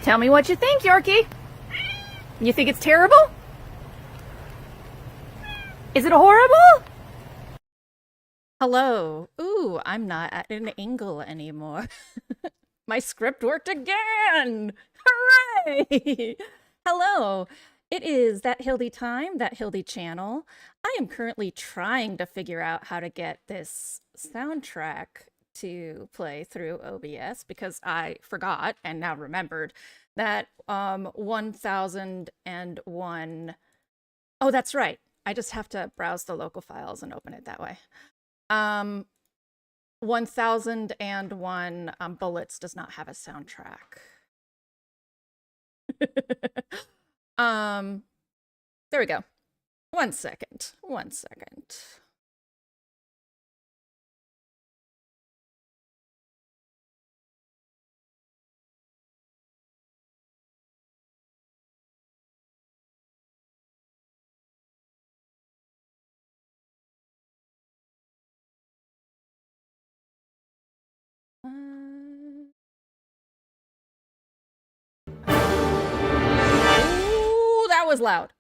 Tell me what you think, Yorkie. You think it's terrible? Is it horrible? Hello. Ooh, I'm not at an angle anymore. My script worked again! Hooray! Hello. It is That Hildy time, That Hildy channel. I am currently trying to figure out how to get this soundtrack to play through OBS because I forgot and now remembered that 1001. Oh, that's right. I just have to browse the local files and open it that way. 1001 Bullets does not have a soundtrack. There we go. 1 second. 1 second. Ooh, that was loud.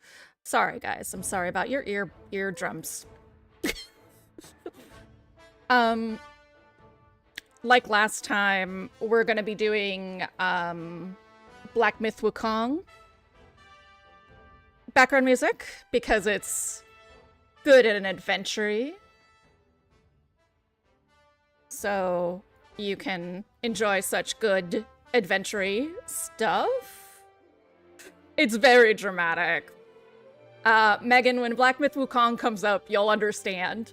Sorry, guys. I'm sorry about your eardrums. Like last time, we're gonna be doing Black Myth Wukong background music because it's good and adventure-y. So you can enjoy such good adventure-y stuff. It's very dramatic. Megan, when Black Myth Wukong comes up, you'll understand.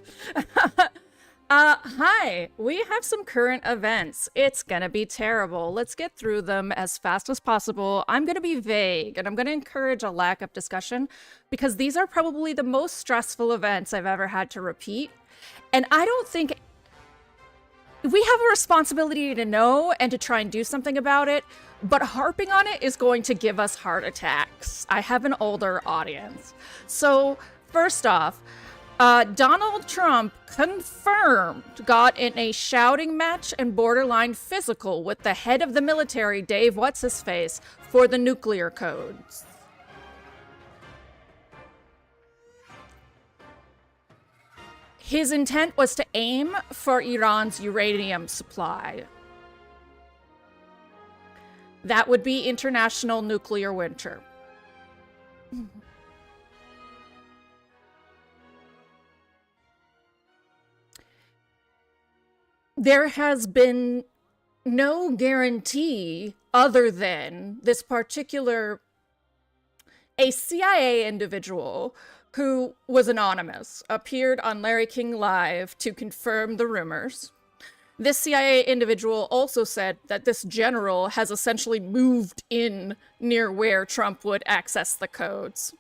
Hi, we have some current events. It's gonna be terrible. Let's get through them as fast as possible. I'm gonna be vague, and I'm gonna encourage a lack of discussion, because these are probably the most stressful events I've ever had to repeat. And I don't think... We have a responsibility to know and to try and do something about it, but harping on it is going to give us heart attacks. I have an older audience. So, first off, Donald Trump confirmed got in a shouting match and borderline physical with the head of the military, Dave What's-His-Face, for the nuclear codes. His intent was to aim for Iran's uranium supply. That would be international nuclear winter. There has been no guarantee other than this particular, a CIA individual who was anonymous, appeared on Larry King Live to confirm the rumors. This CIA individual also said that this general has essentially moved in near where Trump would access the codes.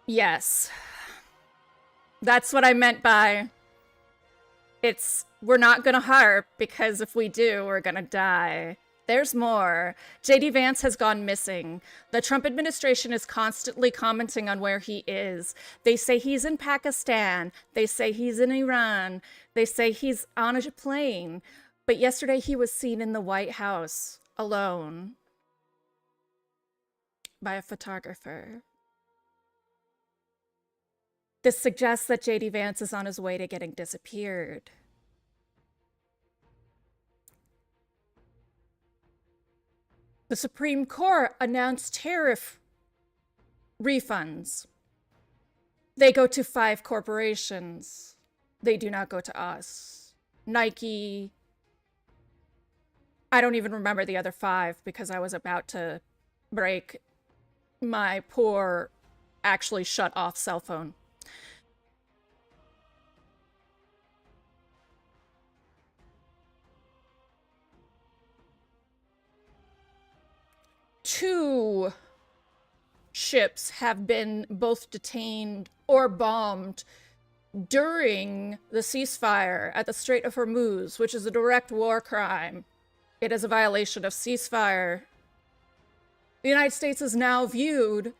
Yes. That's what I meant by we're not gonna harp, because if we do, we're gonna die. There's more. JD Vance has gone missing. The Trump administration is constantly commenting on where he is. They say he's in Pakistan. They say he's in Iran. They say he's on a plane. But yesterday he was seen in the White House alone by a photographer. This suggests that JD Vance is on his way to getting disappeared. The Supreme Court announced tariff refunds. They go to 5 corporations. They do not go to us. Nike. I don't even remember the other 5 because I was about to break my poor, actually shut off cell phone. Two ships have been both detained or bombed during the ceasefire at the Strait of Hormuz, which is a direct war crime. It is a violation of ceasefire. The United States is now viewed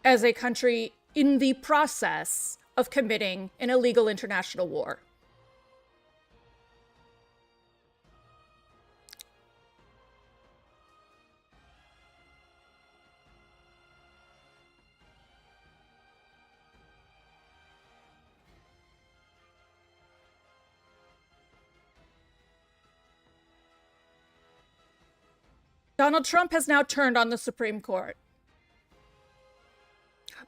as a country in the process of committing an illegal international war. Donald Trump has now turned on the Supreme Court.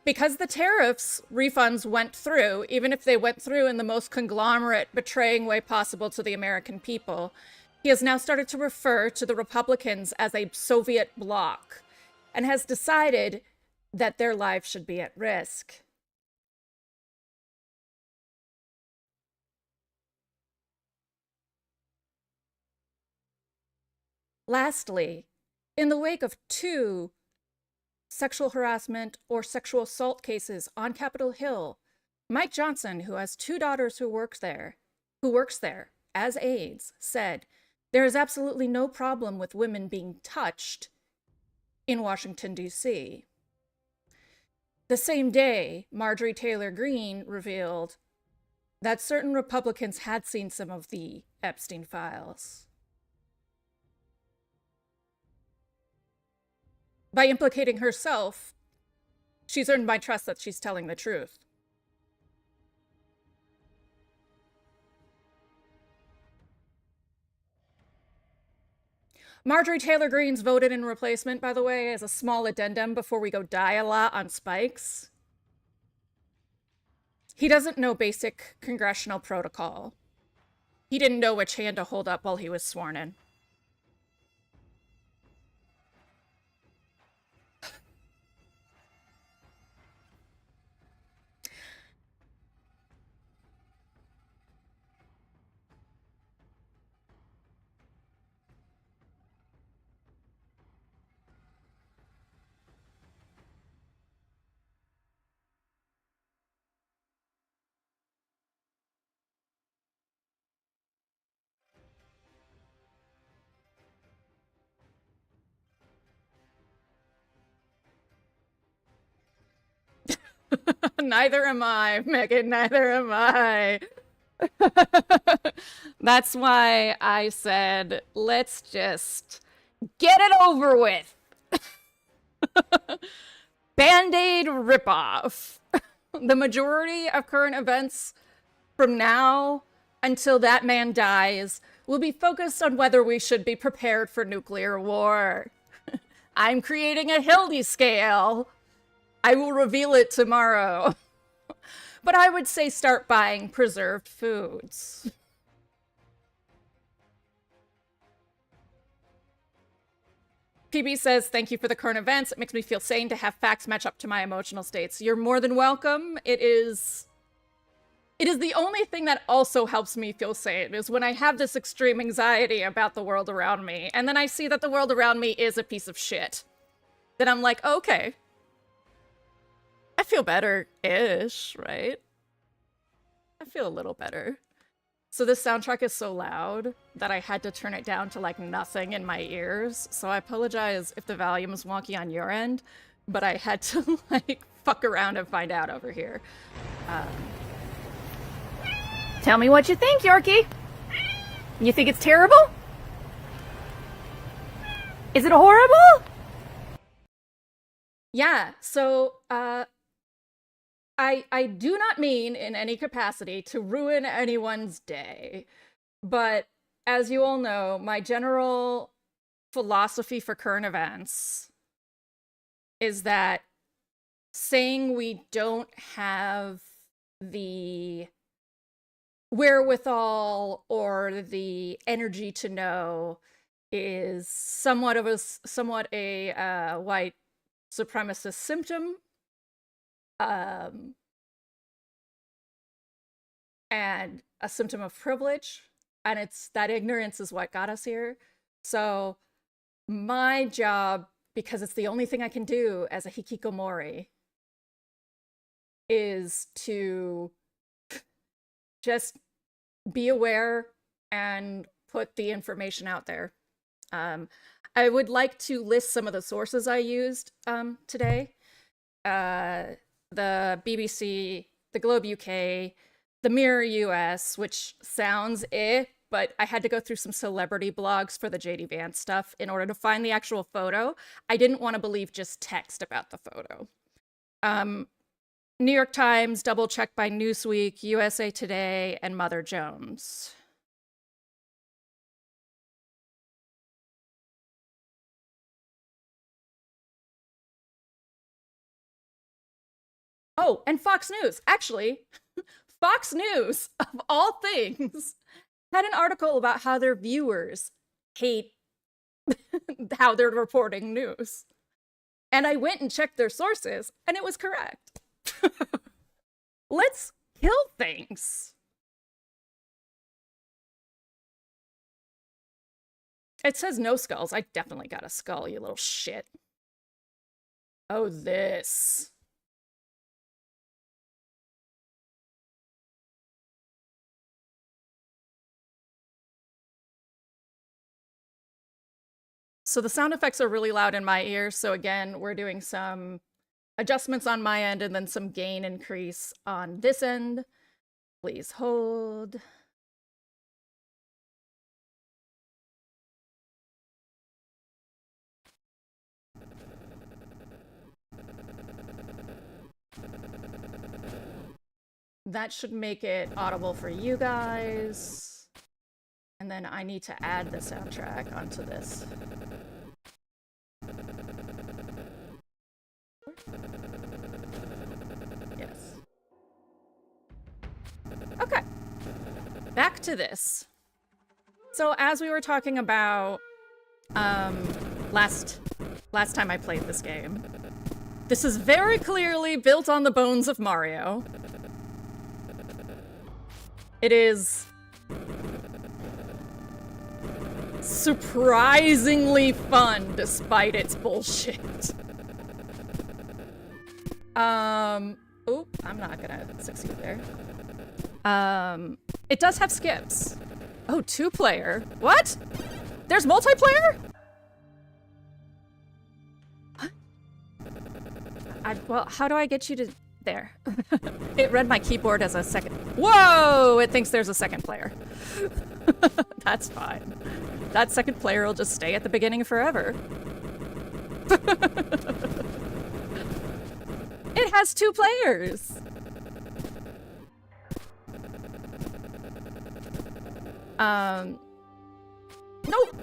Because the tariffs refunds went through, even if they went through in the most conglomerate, betraying way possible to the American people, he has now started to refer to the Republicans as a Soviet bloc and has decided that their lives should be at risk. Lastly, in the wake of 2 sexual harassment or sexual assault cases on Capitol Hill, Mike Johnson, who has 2 daughters who works there as aides, said, "There is absolutely no problem with women being touched in Washington, D.C." The same day, Marjorie Taylor Greene revealed that certain Republicans had seen some of the Epstein files. By implicating herself, she's earned my trust that she's telling the truth. Marjorie Taylor Greene's voted in replacement, by the way, as a small addendum before we go die a lot on spikes. He doesn't know basic congressional protocol. He didn't know which hand to hold up while he was sworn in. Neither am I, Megan, neither am I. That's why I said, let's just get it over with. Band-Aid ripoff. The majority of current events from now until that man dies will be focused on whether we should be prepared for nuclear war. I'm creating a Hildy scale. I will reveal it tomorrow. But I would say start buying preserved foods. PB says, thank you for the current events. It makes me feel sane to have facts match up to my emotional states. You're more than welcome. It is the only thing that also helps me feel sane, is when I have this extreme anxiety about the world around me, and then I see that the world around me is a piece of shit. Then I'm like, okay. I feel better-ish, right? I feel a little better. So this soundtrack is so loud that I had to turn it down to like nothing in my ears. So I apologize if the volume is wonky on your end, but I had to like fuck around and find out over here. Tell me what you think, Yorkie. You think it's terrible? Is it horrible? Yeah, so I do not mean in any capacity to ruin anyone's day, but as you all know, my general philosophy for current events is that saying we don't have the wherewithal or the energy to know is somewhat a white supremacist symptom. And a symptom of privilege, and it's that ignorance is what got us here. So my job, because it's the only thing I can do as a hikikomori, is to just be aware and put the information out there. I would like to list some of the sources I used today. the BBC, the Globe UK, the Mirror US, which sounds but I had to go through some celebrity blogs for the JD Vance stuff in order to find the actual photo. I didn't want to believe just text about the photo. New York Times, double checked by Newsweek, USA Today, and Mother Jones. Oh, and Fox News. Actually, Fox News, of all things, had an article about how their viewers hate how they're reporting news. And I went and checked their sources, and it was correct. Let's kill things. It says no skulls. I definitely got a skull, you little shit. Oh, this. So the sound effects are really loud in my ears. So again, we're doing some adjustments on my end and then some gain increase on this end. Please hold. That should make it audible for you guys. And then I need to add the soundtrack onto this. Yes. Okay. Back to this. So as we were talking about last time I played this game, this is very clearly built on the bones of Mario. It is surprisingly fun despite its bullshit. Oop, I'm not gonna succeed there. It does have skips. Oh, 2-player. What? There's multiplayer? What? Well, how do I get you to there? It read my keyboard as a second. Whoa! It thinks there's a second player. That's fine. That second player will just stay at the beginning forever. It has 2 players. Nope.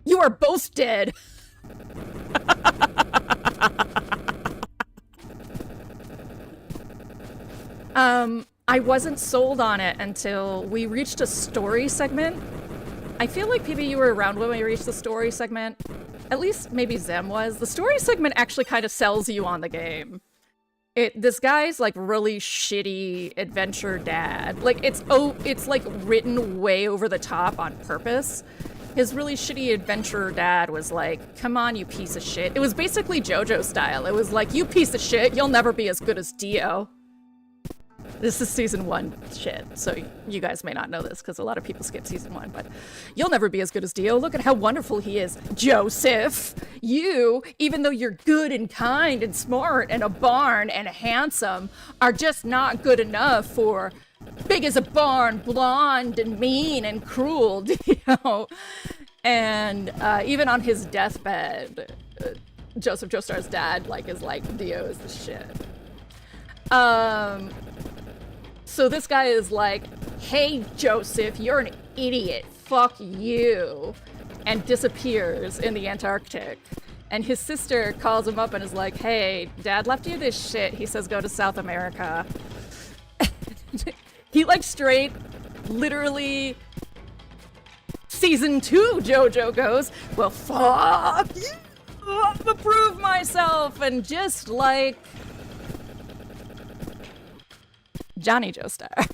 You are both dead. I wasn't sold on it until we reached a story segment. I feel like maybe you were around when we reached the story segment. At least maybe Zem was. The story segment actually kind of sells you on the game. This guy's like really shitty adventure dad. Like it's like written way over the top on purpose. His really shitty adventure dad was like, come on, you piece of shit. It was basically JoJo style. It was like, you piece of shit, you'll never be as good as Dio. This is season 1 shit, so you guys may not know this because a lot of people skip season 1, but you'll never be as good as Dio. Look at how wonderful he is, Joseph. You, even though you're good and kind and smart and a barn and handsome, are just not good enough for big as a barn, blonde and mean and cruel, Dio. And even on his deathbed, Joseph Joestar's dad is like, Dio is the shit. So this guy is like, hey, Joseph, you're an idiot. Fuck you. And disappears in the Antarctic. And his sister calls him up and is like, hey, Dad left you this shit. He says go to South America. He straight, literally, season 2 JoJo goes, well, fuck you. I'm gonna prove myself. And just Johnny Joestar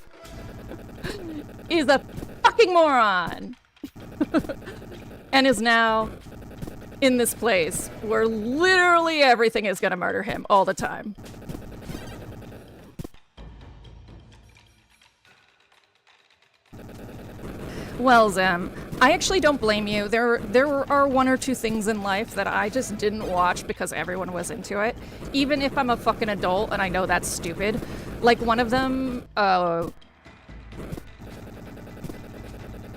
is a fucking moron and is now in this place where literally everything is gonna murder him all the time. Well, Zem, I actually don't blame you. There are one or two things in life that I just didn't watch because everyone was into it. Even if I'm a fucking adult and I know that's stupid. Like one of them,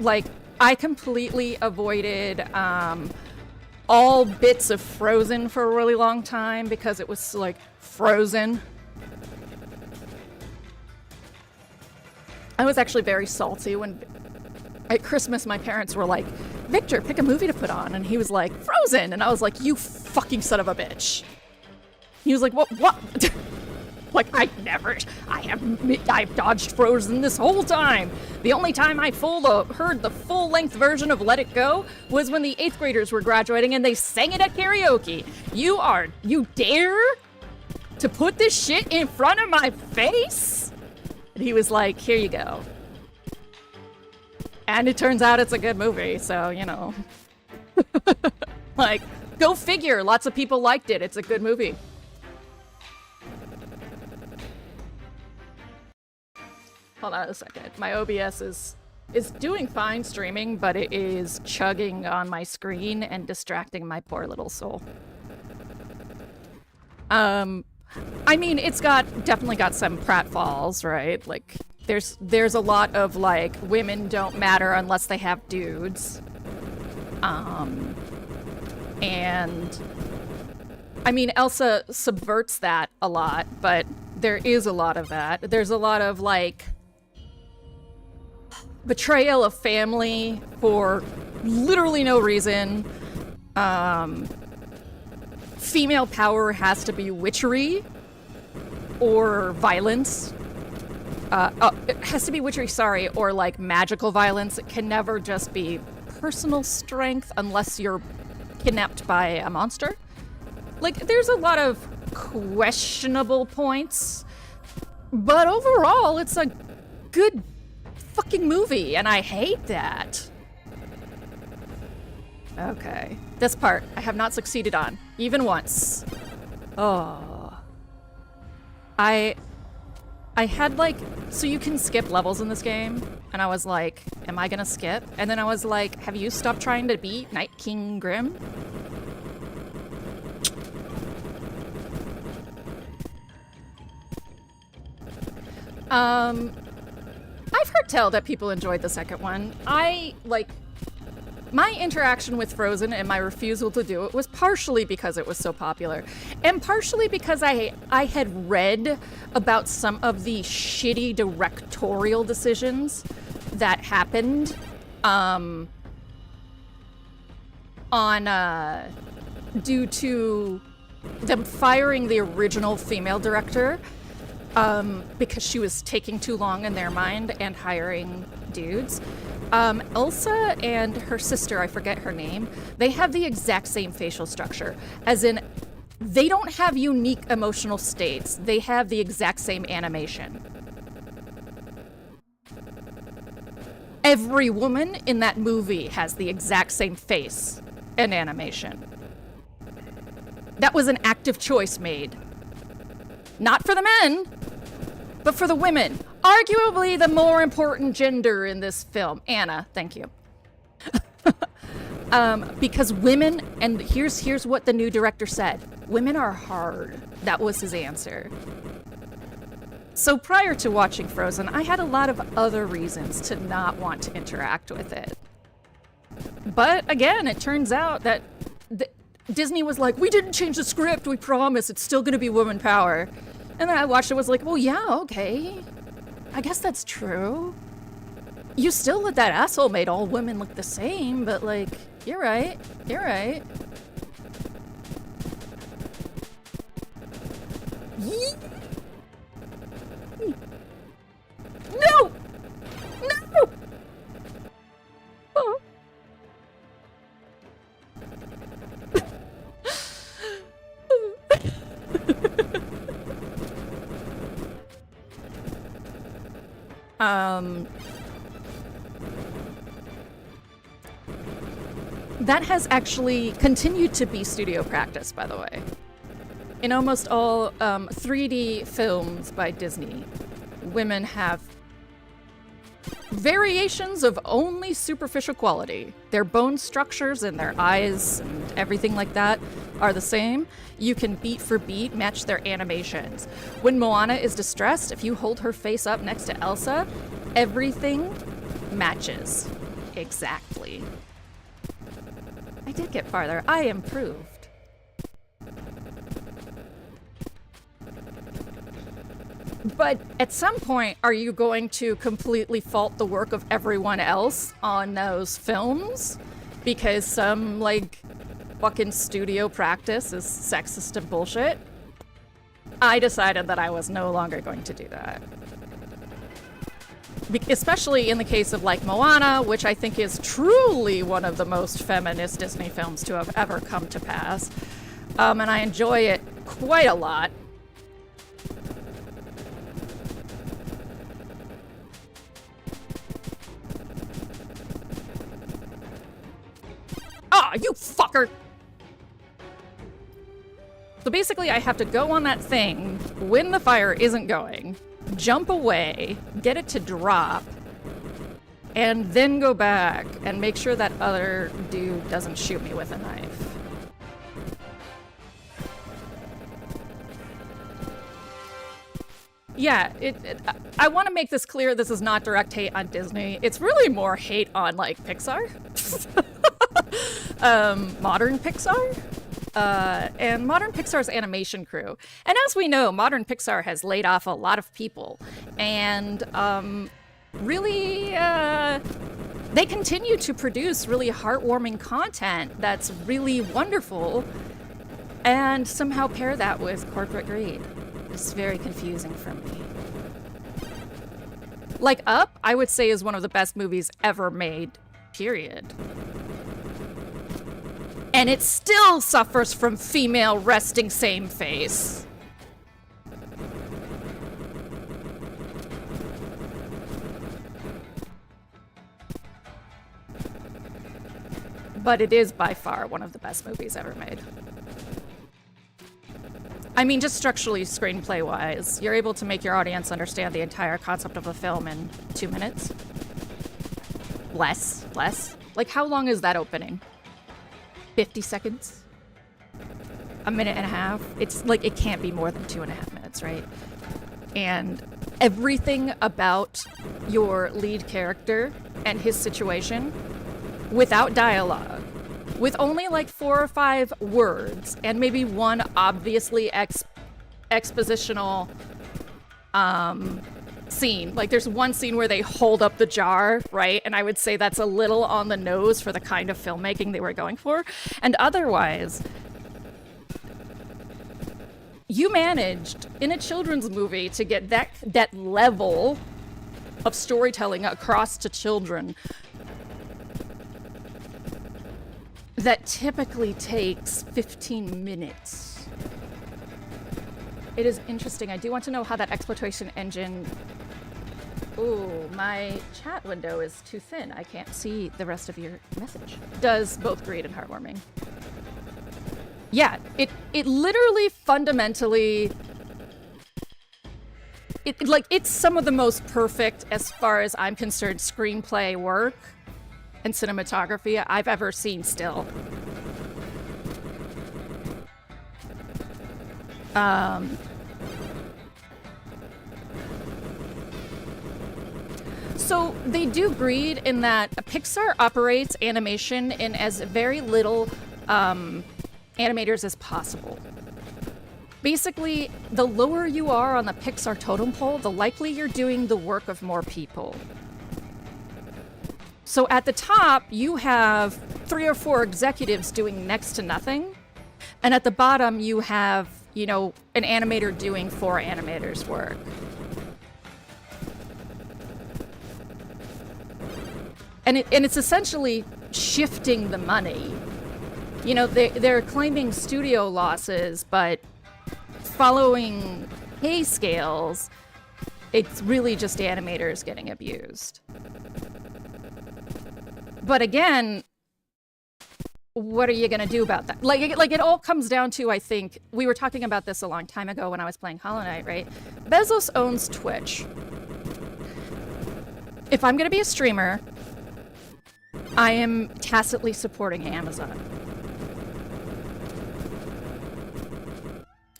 like I completely avoided all bits of Frozen for a really long time because it was like Frozen. I was actually very salty when at Christmas my parents were like, Victor, pick a movie to put on. And he was like, Frozen. And I was like, you fucking son of a bitch. He was like, what? Like, I've dodged Frozen this whole time. The only time I heard the full-length version of Let It Go was when the 8th graders were graduating and they sang it at karaoke. You dare to put this shit in front of my face? And he was like, here you go. And it turns out it's a good movie, so, you know. Like, go figure. Lots of people liked it. It's a good movie. Hold on a second. My OBS is doing fine streaming, but it is chugging on my screen and distracting my poor little soul. I mean, it's definitely got some pratfalls, right? Like, there's a lot of, like, women don't matter unless they have dudes. And I mean, Elsa subverts that a lot, but there is a lot of that. There's a lot of, like, betrayal of family for literally no reason. Female power has to be witchery or violence. It has to be witchery, sorry, or like magical violence. It can never just be personal strength unless you're kidnapped by a monster. Like, there's a lot of questionable points, but overall, it's a good fucking movie, and I hate that. Okay. This part, I have not succeeded on, even once. Oh. I had, like, so you can skip levels in this game, and I was like, am I gonna skip? And then I was like, have you stopped trying to beat Night King Grim? I've heard tell that people enjoyed the second one. My interaction with Frozen and my refusal to do it was partially because it was so popular, and partially because I had read about some of the shitty directorial decisions that happened due to them firing the original female director because she was taking too long in their mind and hiring dudes. Elsa and her sister, I forget her name, they have the exact same facial structure. As in, they don't have unique emotional states. They have the exact same animation. Every woman in that movie has the exact same face and animation. That was an active choice made. Not for the men, but for the women. Arguably the more important gender in this film. Anna, thank you. Because women, and here's what the new director said. Women are hard. That was his answer. So prior to watching Frozen, I had a lot of other reasons to not want to interact with it. But again, it turns out that Disney was like, we didn't change the script, we promise, it's still gonna be woman power. And then I watched it, was like, well, yeah, okay. I guess that's true. You still let that asshole made all women look the same, but like, you're right. You're right. No! No! Oh. That has actually continued to be studio practice, by the way. In almost all 3D films by Disney, women have variations of only superficial quality. Their bone structures and their eyes and everything like that are the same. You can beat for beat match their animations. When Moana is distressed, if you hold her face up next to Elsa, everything matches exactly. I did get farther. I improved. But at some point, are you going to completely fault the work of everyone else on those films? Because some, like, fucking studio practice is sexist and bullshit? I decided that I was no longer going to do that. Especially in the case of, like, Moana, which I think is truly one of the most feminist Disney films to have ever come to pass. And I enjoy it quite a lot. Ah, you fucker! So basically, I have to go on that thing when the fire isn't going, jump away, get it to drop, and then go back and make sure that other dude doesn't shoot me with a knife. Yeah, I want to make this clear, this is not direct hate on Disney. It's really more hate on, like, Pixar. Modern Pixar. And modern Pixar's animation crew. And as we know, modern Pixar has laid off a lot of people. And really, they continue to produce really heartwarming content that's really wonderful and somehow pair that with corporate greed. It's very confusing for me. Like, Up, I would say, is one of the best movies ever made, period. And it still suffers from female resting same face. But it is by far one of the best movies ever made. I mean, just structurally, screenplay-wise, you're able to make your audience understand the entire concept of a film in 2 minutes. Less. Like, how long is that opening? 50 seconds? A minute and a half? It's like, it can't be more than 2.5 minutes, right? And everything about your lead character and his situation, without dialogue, with only like 4 or 5 words, and maybe one obviously expositional scene. Like, there's one scene where they hold up the jar, right? And I would say that's a little on the nose for the kind of filmmaking they were going for. And otherwise, you managed in a children's movie to get that level of storytelling across to children that typically takes 15 minutes. It is interesting. I do want to know how that exploitation engine... Ooh, my chat window is too thin. I can't see the rest of your message. Does both greed and heartwarming. Yeah, it literally fundamentally... It's some of the most perfect, as far as I'm concerned, screenplay work and cinematography I've ever seen still. So they do greed in that Pixar operates animation in as very little animators as possible. Basically, the lower you are on the Pixar totem pole, the likely you're doing the work of more people. So at the top, you have 3 or 4 executives doing next to nothing. And at the bottom, you have, you know, an animator doing 4 animators' work. And it's essentially shifting the money. You know, they're claiming studio losses, but following pay scales, it's really just animators getting abused. But again, what are you going to do about that? Like it all comes down to, I think, we were talking about this a long time ago when I was playing Hollow Knight, right? Bezos owns Twitch. if I'm gonna be a streamer, I am tacitly supporting Amazon.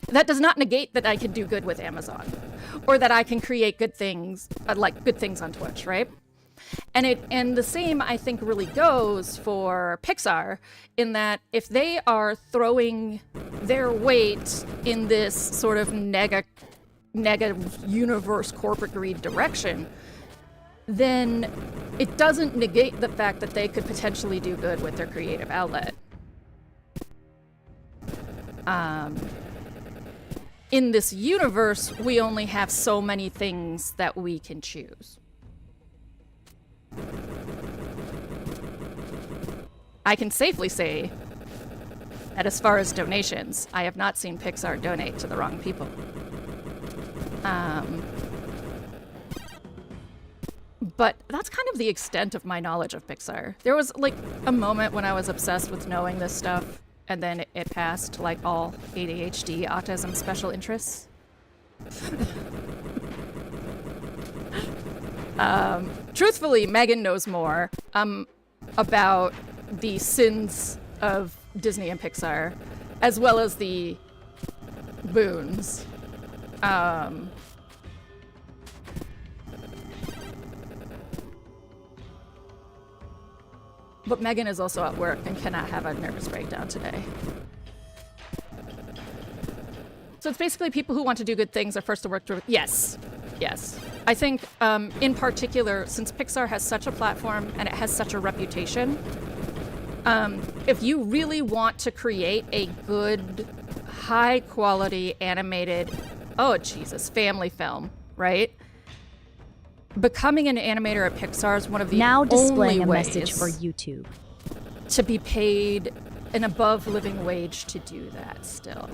That does not negate that I can do good with Amazon, or that I can create good things, like good things on Twitch, right? And the same, I think, really goes for Pixar, in that if they are throwing their weight in this sort of negative universe corporate greed direction, then it doesn't negate the fact that they could potentially do good with their creative outlet. In this universe, we only have so many things that we can choose. I can safely say that as far as donations, I have not seen Pixar donate to the wrong people. But that's kind of the extent of my knowledge of Pixar. There was like a moment when I was obsessed with knowing this stuff, and then it passed, like all ADHD, autism special interests. Truthfully, Megan knows more about the sins of Disney and Pixar, as well as the boons. But Megan is also at work and cannot have a nervous breakdown today. So it's basically people who want to do good things are first to work through. Yes. Yes. I think, in particular, since Pixar has such a platform and it has such a reputation, if you really want to create a good, high-quality animated, oh Jesus, family film, right? Becoming an animator at Pixar is one of the now displaying only a ways message for YouTube to be paid an above living wage to do that still.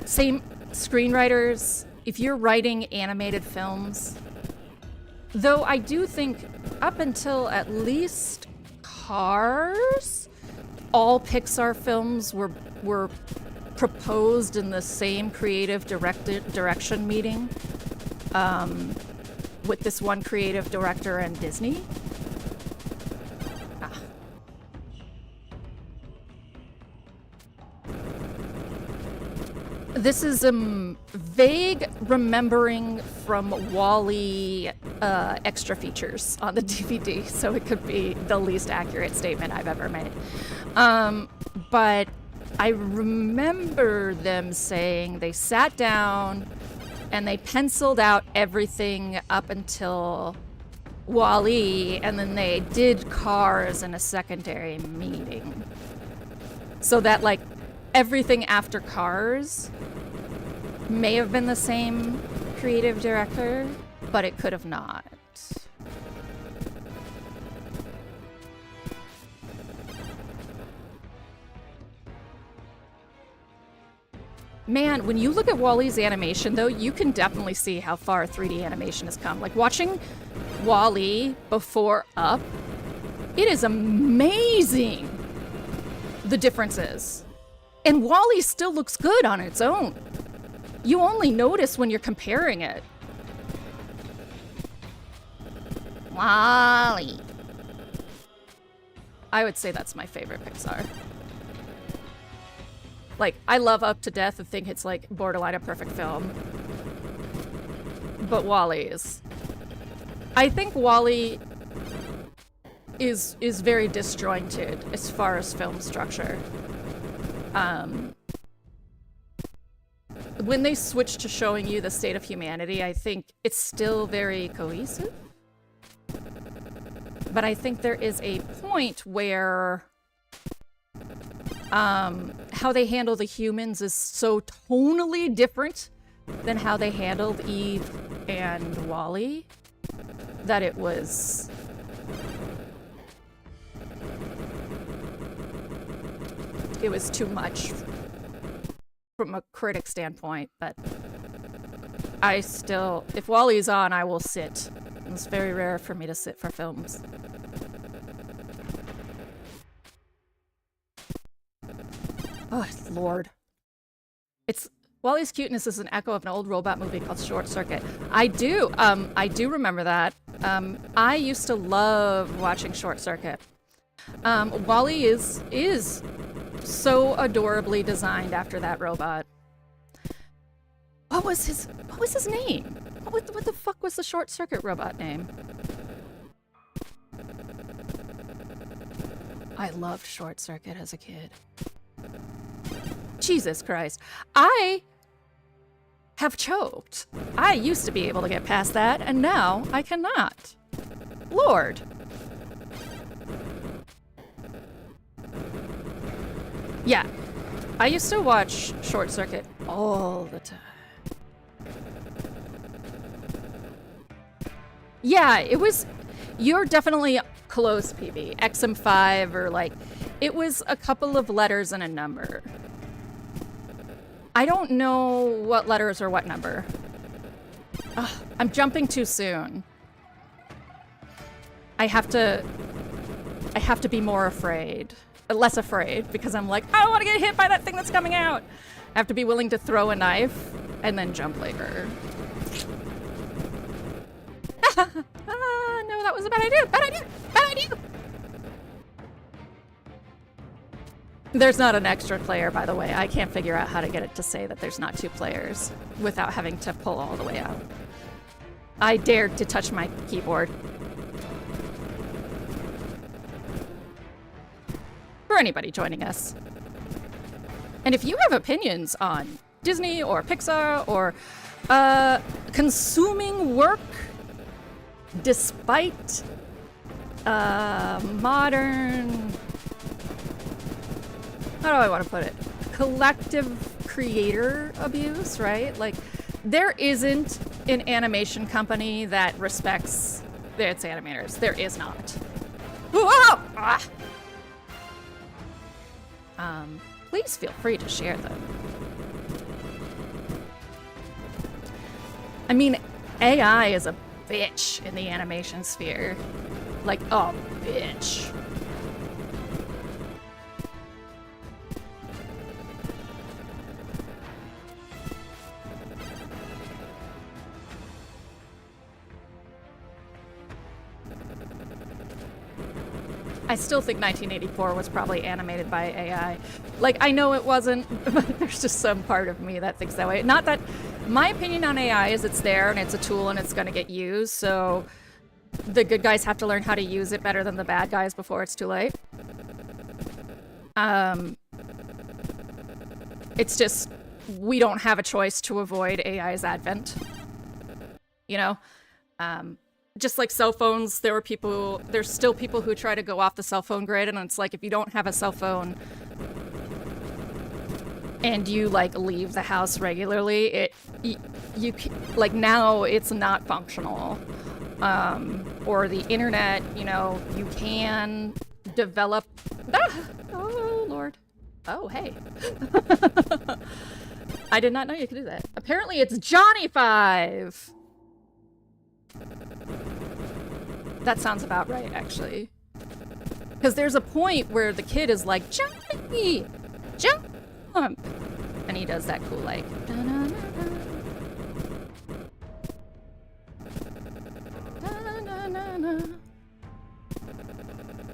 Same screenwriters, if you're writing animated films, though I do think up until at least Cars, all Pixar films were proposed in the same creative direction meeting with this one creative director and Disney. This is vague remembering from WALL-E extra features on the DVD, so it could be the least accurate statement I've ever made. But I remember them saying they sat down and they penciled out everything up until WALL-E, and then they did Cars in a secondary meeting. So that, like, everything after Cars may have been the same creative director, but it could have not. Man, when you look at WALL-E's animation, though, you can definitely see how far 3D animation has come. Like, watching WALL-E before Up, it is amazing the differences. And WALL-E still looks good on its own. You only notice when you're comparing it. WALL-E. I would say that's my favorite Pixar. Like, I love Up to death. I think it's like borderline a perfect film. But WALL-E is... I think WALL-E is very disjointed as far as film structure. When they switch to showing you the state of humanity, I think it's still very cohesive. But I think there is a point where how they handle the humans is so tonally different than how they handled Eve and WALL-E that it was... It was too much from a critic standpoint, but I still... If WALL-E's on, I will sit. It's very rare for me to sit for films. Oh, Lord. It's Wally's cuteness is an echo of an old robot movie called Short Circuit. I do remember that. I used to love watching Short Circuit. Wally is so adorably designed after that robot. What was his name? What the fuck was the Short Circuit robot name? I loved Short Circuit as a kid. Jesus Christ. I have choked. I used to be able to get past that, and now I cannot. Lord. Yeah. I used to watch Short Circuit all the time. Yeah, it was... You're definitely close, PB. XM5 or like... It was a couple of letters and a number. I don't know what letters or what number. Ugh, I'm jumping too soon. I have to be more afraid. Less afraid, because I'm like, I don't want to get hit by that thing that's coming out. I have to be willing to throw a knife and then jump later. No, that was a bad idea. Bad idea. Bad idea. There's not an extra player, by the way. I can't figure out how to get it to say that there's not 2 players without having to pull all the way out. I dared to touch my keyboard. For anybody joining us. And if you have opinions on Disney or Pixar or consuming work despite modern... How do I want to put it? Collective creator abuse, right? Like, there isn't an animation company that respects its animators. There is not. Whoa! Ah! Please feel free to share them. I mean, AI is a bitch in the animation sphere. Like, oh, bitch. I still think 1984 was probably animated by AI. Like, I know it wasn't, but there's just some part of me that thinks that way. Not that... My opinion on AI is it's there and it's a tool and it's going to get used, so the good guys have to learn how to use it better than the bad guys before it's too late. It's just, we don't have a choice to avoid AI's advent. You know? Just like cell phones, there's still people who try to go off the cell phone grid, and it's like, if you don't have a cell phone and you like leave the house regularly, like now it's not functional. Or the internet, you know, you can develop, oh Lord. Oh, hey. I did not know you could do that. Apparently it's Johnny 5. That sounds about right, actually. Because there's a point where the kid is like, Johnny! Jump! And he does that cool, like...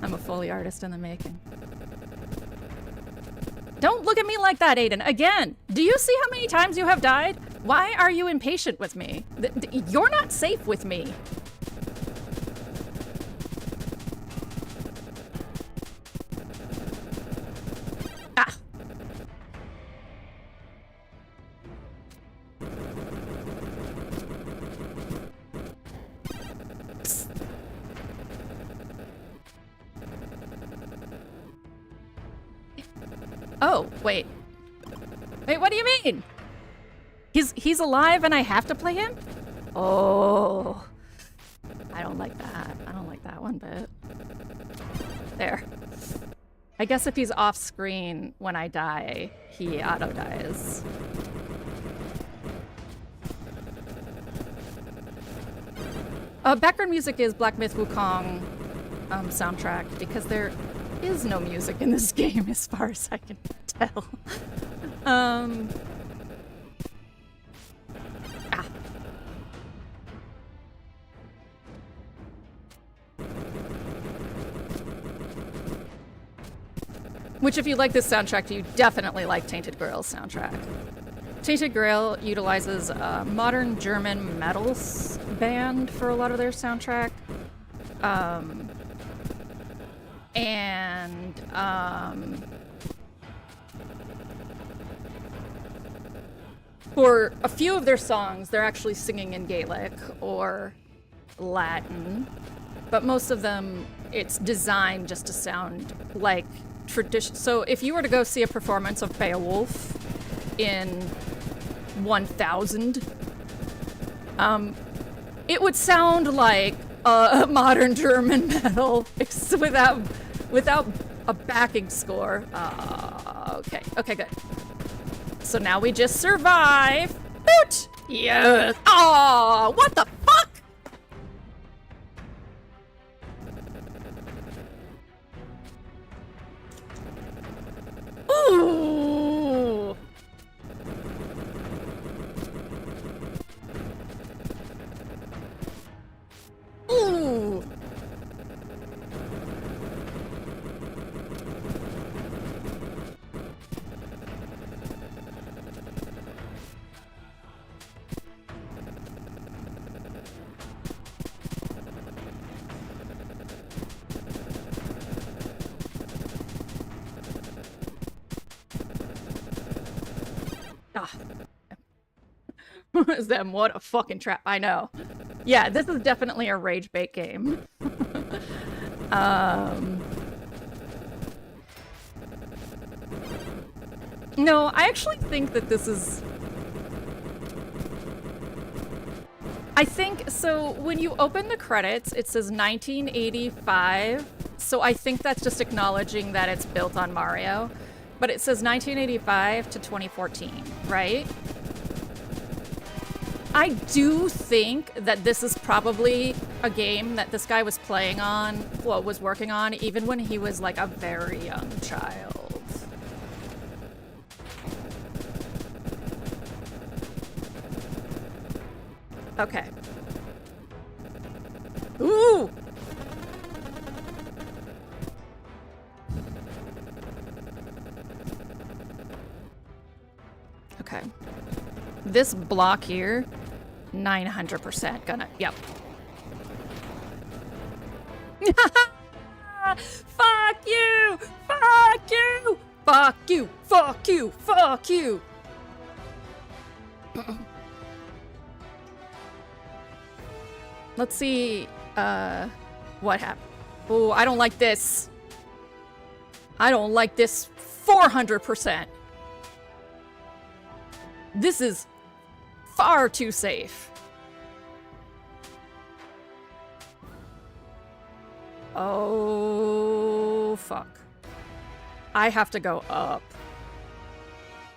I'm a Foley artist in the making. Don't look at me like that, Aiden. Again, do you see how many times you have died? Why are you impatient with me? You're not safe with me. Ah. Psst. Oh, wait. Wait, what do you mean? He's alive and I have to play him? Oh. I don't like that. I don't like that one bit. There. I guess if he's off screen when I die, he auto dies. Background music is Black Myth Wukong soundtrack, because there is no music in this game as far as I can tell. Which, if you like this soundtrack, you definitely like Tainted Grail's soundtrack. Tainted Grail utilizes a modern German metal band for a lot of their soundtrack. For a few of their songs, they're actually singing in Gaelic or Latin, but most of them, it's designed just to sound like tradition. So if you were to go see a performance of Beowulf in 1000, it would sound like a modern German metal without a backing score. Okay, good. So now we just survive. Boot! Yes! Aw, what the fuck? Ooh! Ooh! Them, what a fucking trap. I know. Yeah, this is definitely a rage bait game. No, I actually think that this is... I think, so when you open the credits, it says 1985. So I think that's just acknowledging that it's built on Mario. But it says 1985 to 2014, right? I do think that this is probably a game that this guy was playing on, well, was working on, even when he was like a very young child. Okay. Ooh! Okay. This block here, 900% gonna, yep. Fuck you! Fuck you! Fuck you! Fuck you! Fuck you! Let's see, what happened. Oh, I don't like this. I don't like this 400%. This is far too safe. Oh, fuck. I have to go up.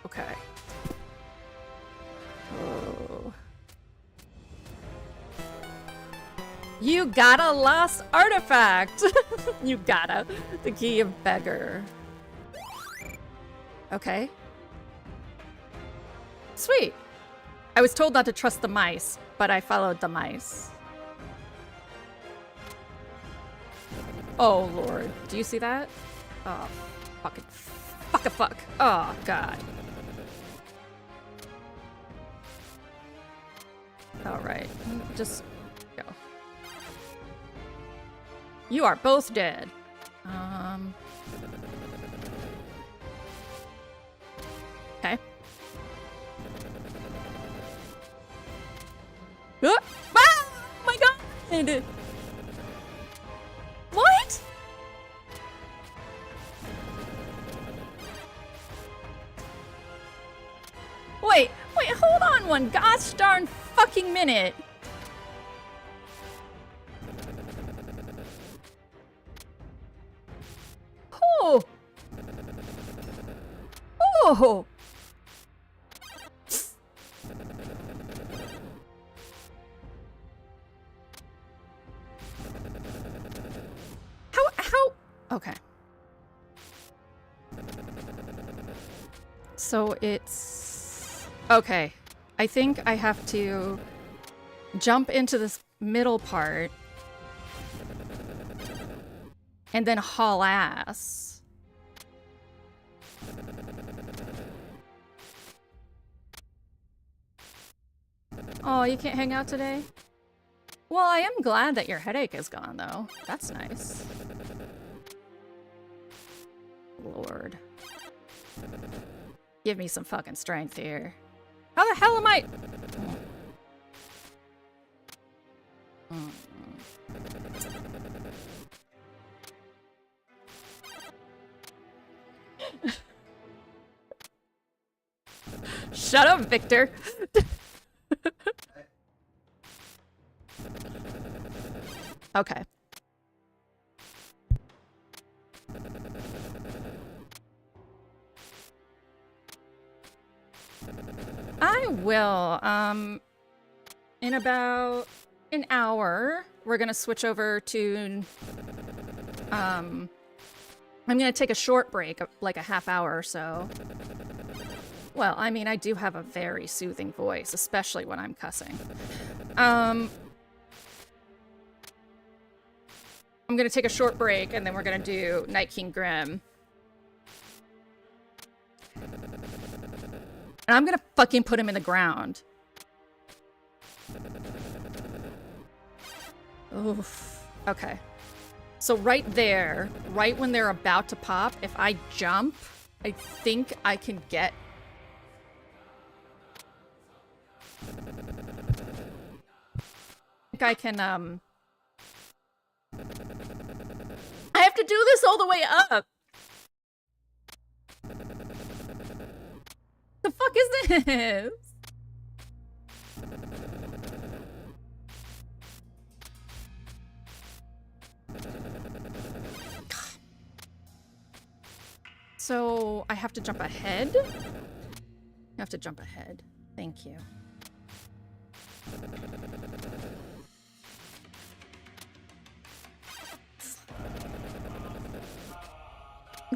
Okay. Oh. You got a lost artifact! You gotta. The key of beggar. Okay. Sweet. I was told not to trust the mice, but I followed the mice. Oh, Lord. Do you see that? Oh, fucking fuck. Oh, God. All right. Just go. You are both dead. Okay. Ah! Oh my God! What? Wait, hold on one gosh darn fucking minute. Oh. Oh. How? Okay. So it's... Okay. I think I have to jump into this middle part and then haul ass. Oh, you can't hang out today? Well, I am glad that your headache is gone, though. That's nice. Lord. Give me some fucking strength here. How the hell am I? Shut up, Victor. Okay. I will. In about an hour, we're gonna switch over to, I'm gonna take a short break, like a half hour or so. Well, I mean, I do have a very soothing voice, especially when I'm cussing. I'm gonna take a short break, and then we're gonna do Night King Grim. And I'm gonna fucking put him in the ground. Oof. Okay. So right there, right when they're about to pop, if I jump, I think I can get... I think I can, I have to do this all the way up! The fuck is this? So, I have to jump ahead? I have to jump ahead. Thank you.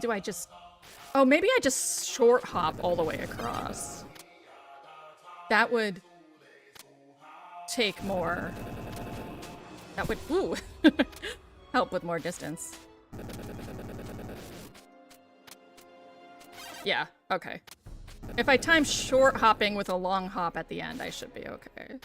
Do I just... Oh, maybe I just short hop all the way across. That would take more... That would, ooh, help with more distance. Yeah, okay. If I time short hopping with a long hop at the end, I should be okay.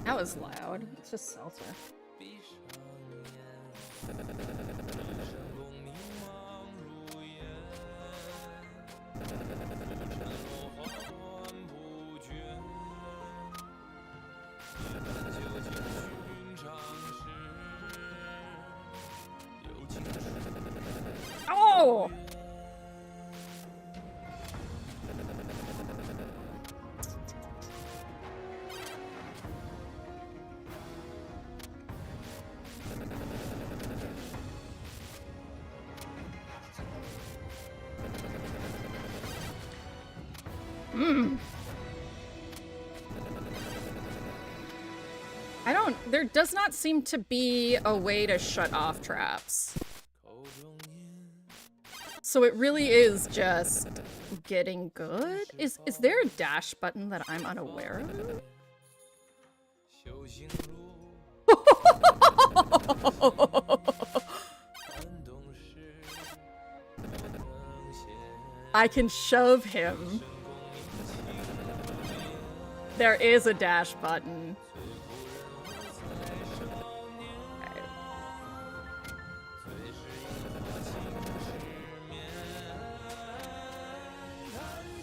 That was loud. It's just seltzer. Oh! There does not seem to be a way to shut off traps. So it really is just getting good? Is there a dash button that I'm unaware of? I can shove him. There is a dash button.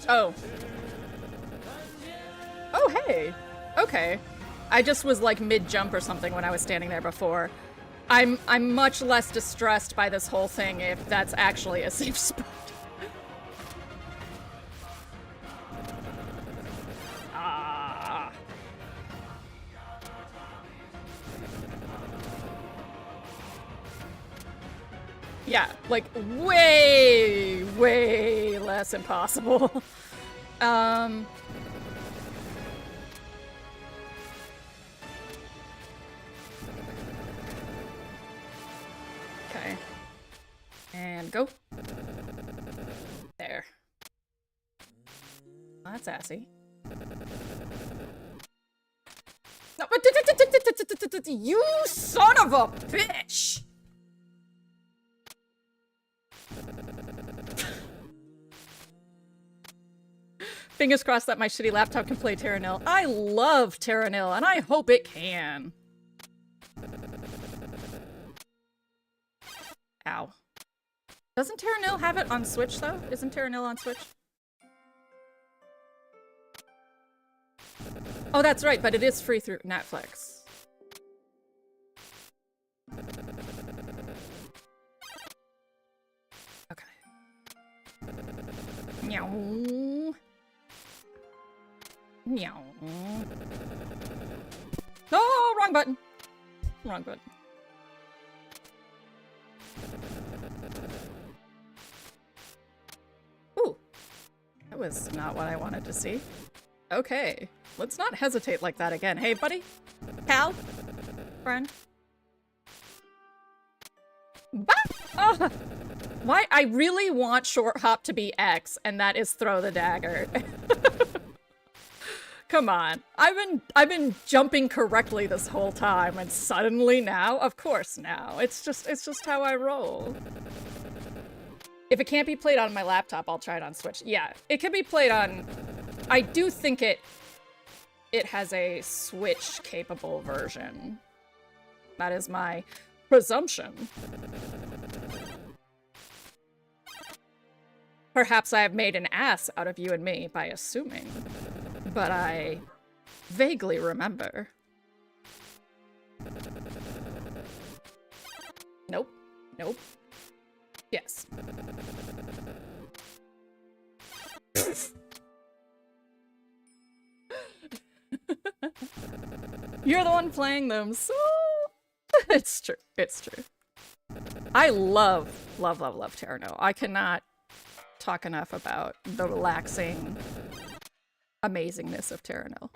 Oh. Oh, hey. Okay. I just was like mid-jump or something when I was standing there before. I'm much less distressed by this whole thing if that's actually a safe spot. Ah. Yeah, like way, way less impossible. Okay. And go. There. Well, that's assy. You son of a bitch! Fingers crossed that my shitty laptop can play Terra Nil. I love Terra Nil, and I hope it can. Ow. Doesn't Terra Nil have it on Switch, though? Isn't Terra Nil on Switch? Oh, that's right, but it is free through Netflix. Okay. Meow. Meow. Oh, wrong button. Wrong button. Ooh. That was not what I wanted to see. Okay. Let's not hesitate like that again. Hey, buddy? Pal? Friend? Bah! Oh. Why? I really want short hop to be X, and that is throw the dagger. Come on. I've been jumping correctly this whole time, and suddenly now? Of course now. It's just how I roll. If it can't be played on my laptop, I'll try it on Switch. Yeah, it can be played on... I do think it has a Switch-capable version. That is my presumption. Perhaps I have made an ass out of you and me by assuming. But I vaguely remember. Nope. Nope. Yes. You're the one playing them, so... It's true. It's true. I love Terra Nil. I cannot talk enough about the relaxing amazingness of Terra Nil.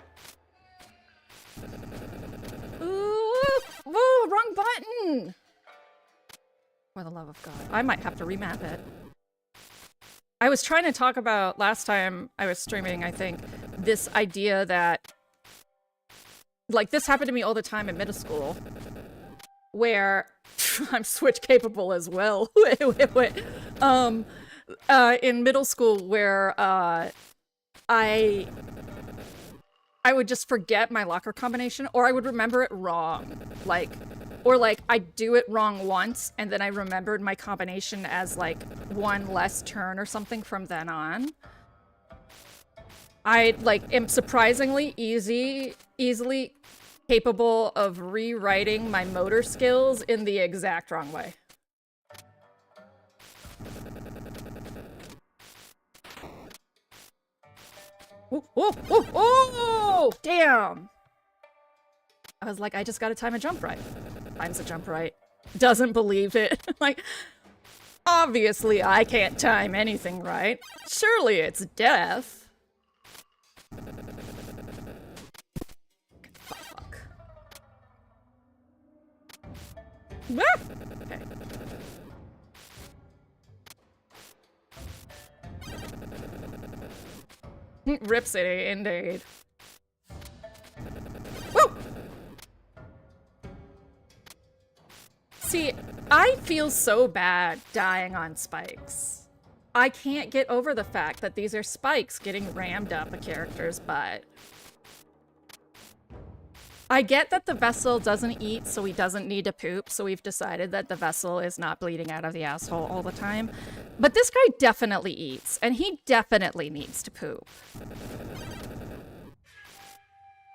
Ooh, wrong button! For the love of God. I might have to remap it. I was trying to talk about, last time I was streaming, I think, this idea that... Like, this happened to me all the time in middle school, where... I'm Switch capable as well. wait. In middle school, where, I would just forget my locker combination, or I would remember it wrong. Or I'd do it wrong once, and then I remembered my combination as, like, one less turn or something from then on. I, am surprisingly easily capable of rewriting my motor skills in the exact wrong way. Oh! Damn! I was like, I just gotta time a jump right. Times a jump right. Doesn't believe it. Like, obviously I can't time anything right. Surely it's death. Fuck. Ah! Okay. Rip City, indeed. Woo! See, I feel so bad dying on spikes. I can't get over the fact that these are spikes getting rammed up a character's butt. I get that the vessel doesn't eat, so he doesn't need to poop, so we've decided that the vessel is not bleeding out of the asshole all the time. But this guy definitely eats, and he definitely needs to poop.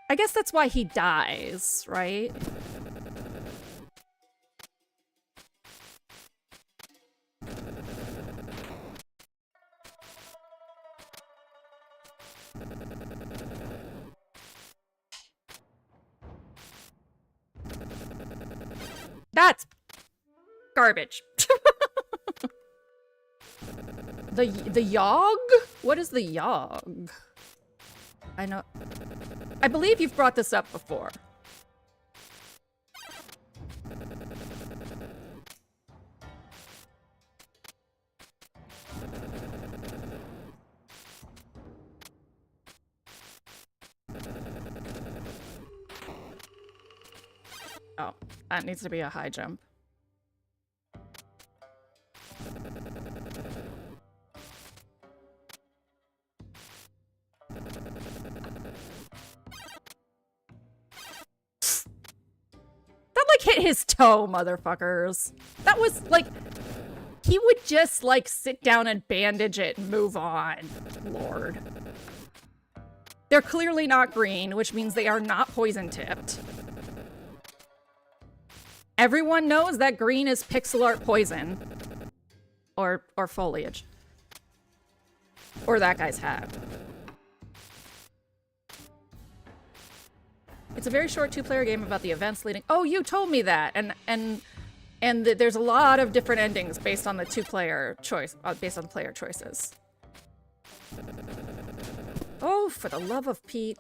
I guess that's why he dies, right? That's garbage. The Yogg? What is the Yogg? I know. I believe you've brought this up before. Oh, that needs to be a high jump. That, like, hit his toe, motherfuckers. That was, like... He would just, like, sit down and bandage it and move on. Lord. They're clearly not green, which means they are not poison-tipped. Everyone knows that green is pixel art poison. Or foliage. Or that guy's hat. It's a very short two-player game about the events leading... Oh, you told me that! And there's a lot of different endings based on the two-player choice... based on player choices. Oh, for the love of Pete.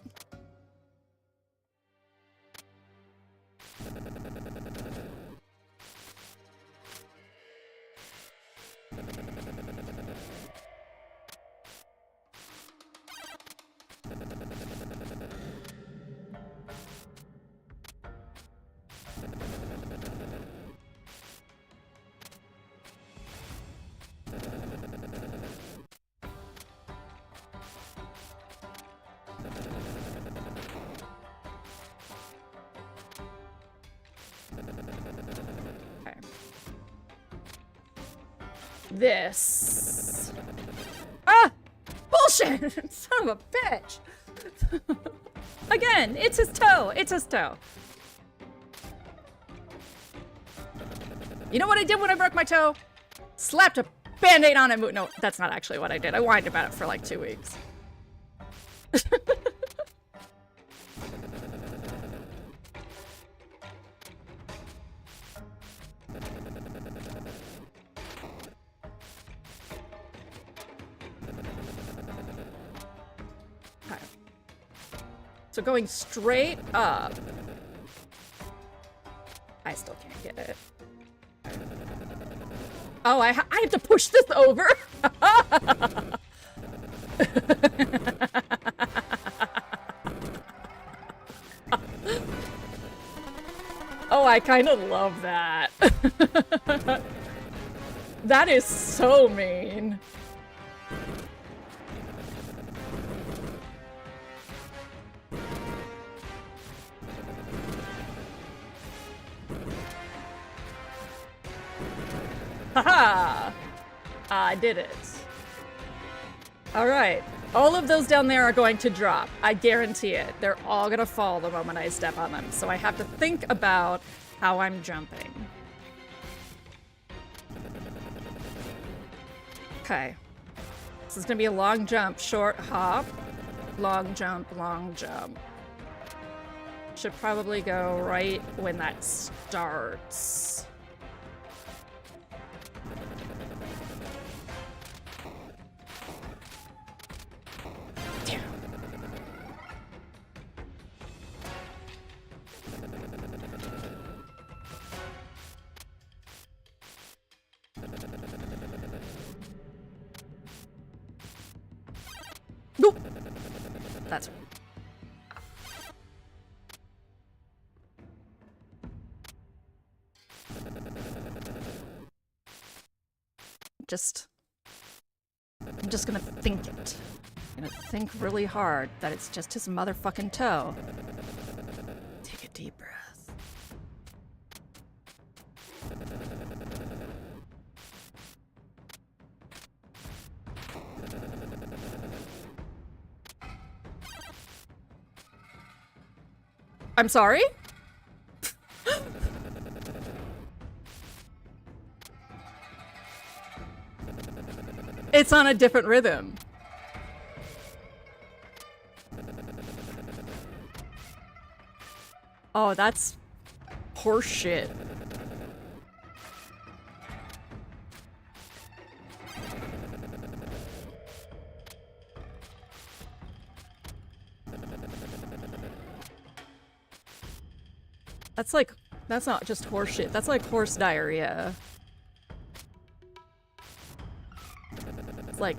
This. Ah! Bullshit! Son of a bitch! Again, it's his toe! It's his toe. You know what I did when I broke my toe? Slapped a band-aid on it. No, that's not actually what I did. I whined about it for like 2 weeks. So going straight up. I still can't get it. Oh, I have to push this over? Oh, I kind of love that. That is so mean. Haha! I did it. Alright. All of those down there are going to drop. I guarantee it. They're all gonna fall the moment I step on them. So I have to think about how I'm jumping. Okay. This is gonna be a long jump, short hop. Long jump, long jump. Should probably go right when that starts. Nope. That's right. I'm just gonna think it. I'm gonna think really hard that it's just his motherfucking toe. Take a deep breath. I'm sorry? It's on a different rhythm. Oh, that's horseshit. That's not just horse shit. That's like horse diarrhea. It's like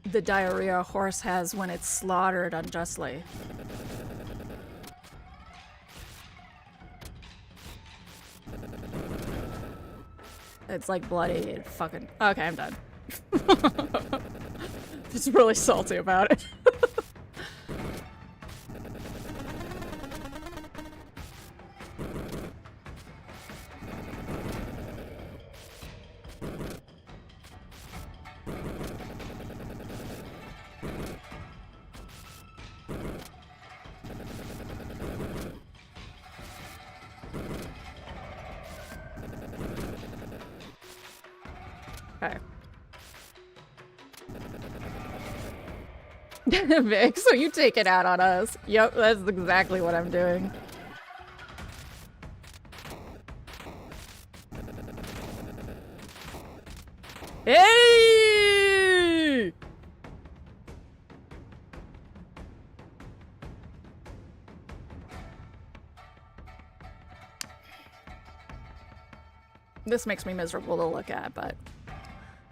the diarrhea a horse has when it's slaughtered unjustly. It's like bloody and fucking... Okay, I'm done. Just really salty about it. Okay. Vic, so you take it out on us. Yep, that's exactly what I'm doing. Hey! This makes me miserable to look at, but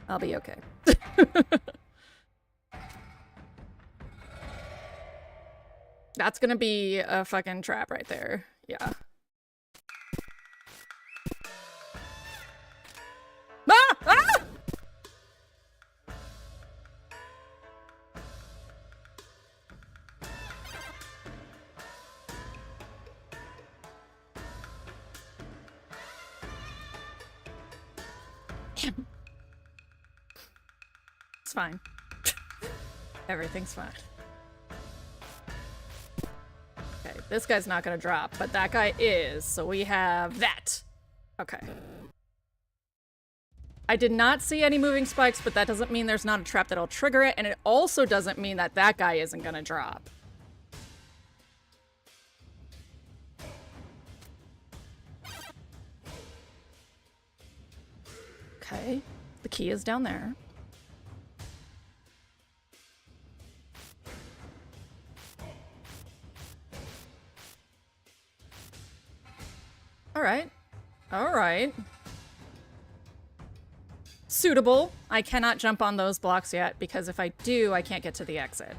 I'll be okay. That's gonna be a fucking trap right there. Yeah. Ah! Ah! It's fine. Everything's fine. Okay, this guy's not gonna drop, but that guy is, so we have that. Okay. I did not see any moving spikes, but that doesn't mean there's not a trap that'll trigger it, and it also doesn't mean that that guy isn't gonna drop. Okay, the key is down there. All right. All right. Suitable. I cannot jump on those blocks yet because if I do, I can't get to the exit.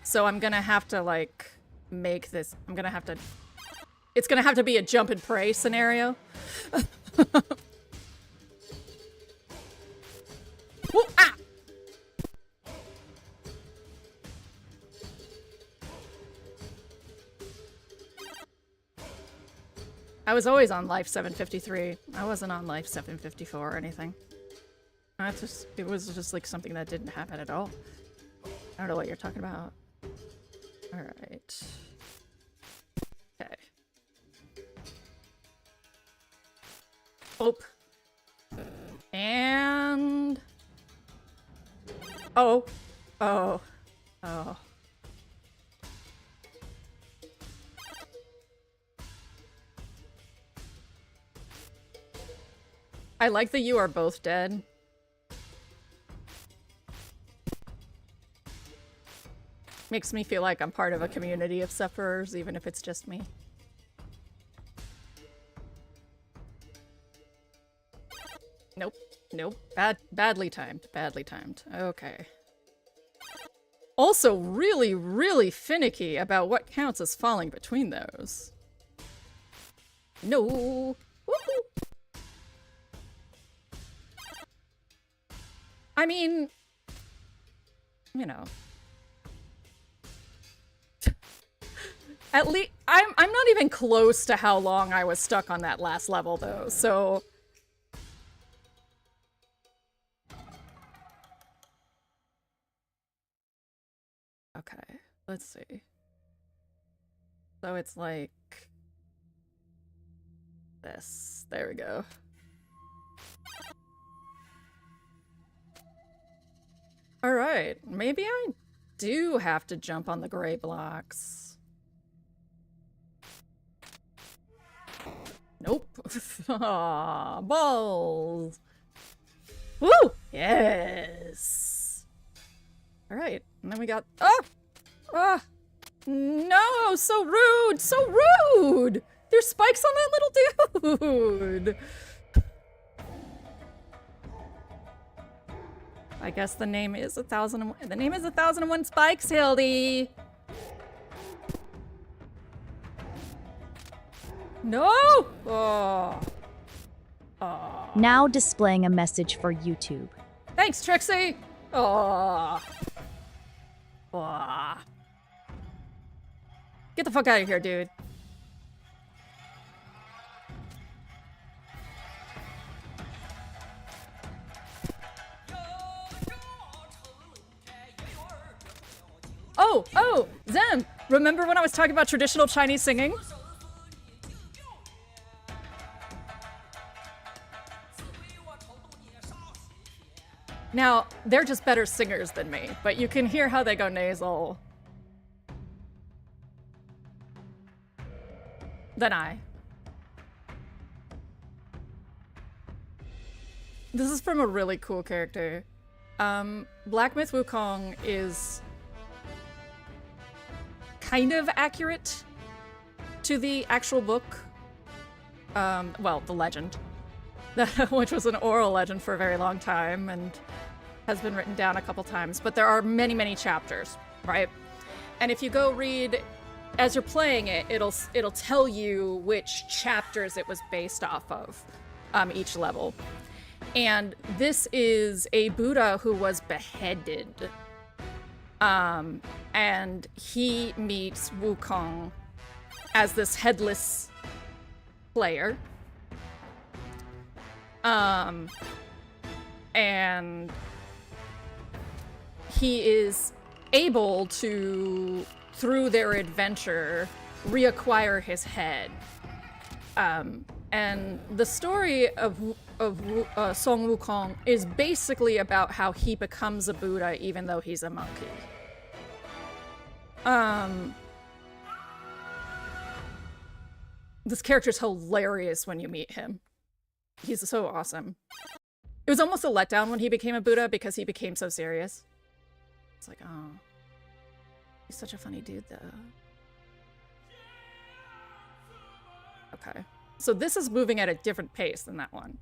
So I'm gonna have to, like, make this... I'm gonna have to... It's gonna have to be a jump and pray scenario. Ooh, ah! I was always on life 753. I wasn't on life 754 or anything. It was just like something that didn't happen at all. I don't know what you're talking about. Alright. Okay. Oop. And... Oh. Oh. Oh. I like that you are both dead. Makes me feel like I'm part of a community of sufferers, even if it's just me. Nope. Nope. Badly timed. Badly timed. Okay. Also really, really finicky about what counts as falling between those. No. Woohoo! I mean, you know. At least I'm not even close to how long I was stuck on that last level though, so okay, let's see. So it's like this. There we go. All right, maybe I do have to jump on the gray blocks. Nope. Aw, balls. Woo! Yes. All right, and then we got... Oh! Ah! No! So rude! So rude! There's spikes on that little dude! I guess the name is 1001. The name is 1001 Spikes, Hildy. No! Oh. Oh. now displaying a message for YouTube. Thanks, Trixie! Aww. Get the fuck out of here, dude. Oh, Zem! Remember when I was talking about traditional Chinese singing? Now, they're just better singers than me, but you can hear how they go nasal than I. This is from a really cool character. Black Myth Wukong is kind of accurate to the actual book. Well, the legend. Which was an oral legend for a very long time and has been written down a couple times. But there are many, many chapters, right? And if you go read, as you're playing it, it'll tell you which chapters it was based off of, each level. And this is a Buddha who was beheaded. And he meets Wukong as this headless player. And he is able to, through their adventure, reacquire his head. And the story of Song Wukong is basically about how he becomes a Buddha even though he's a monkey. This character's hilarious when you meet him. He's so awesome. It was almost a letdown when he became a Buddha because he became so serious. It's like, oh, he's such a funny dude though. Okay. So this is moving at a different pace than that one.